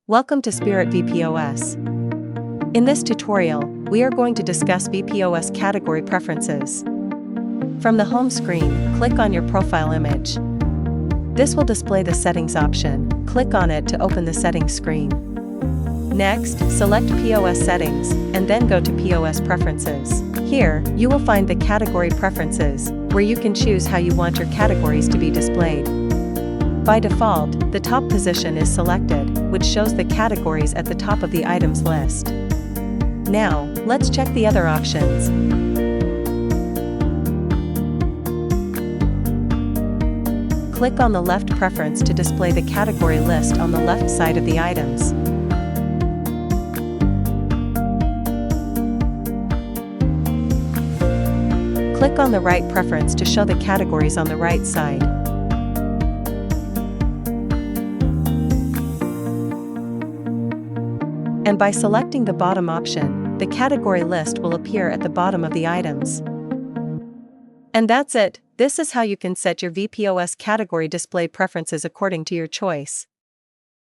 Welcome to Spirit VPOS. In this tutorial, we are going to discuss VPOS category preferences. From the home screen, click on your profile image. This will display the settings option. Click on it to open the settings screen. Next, select POS settings, and then go to POS preferences. Here, you will find the category preferences, where you can choose how you want your categories to be displayed. By default, the top position is selected, which shows the categories at the top of the items list. Now, let's check the other options. Click on the left preference to display the category list on the left side of the items. Click on the right preference to show the categories on the right side. And by selecting the bottom option, the category list will appear at the bottom of the items. And that's it. This is how you can set your VPOS category display preferences according to your choice.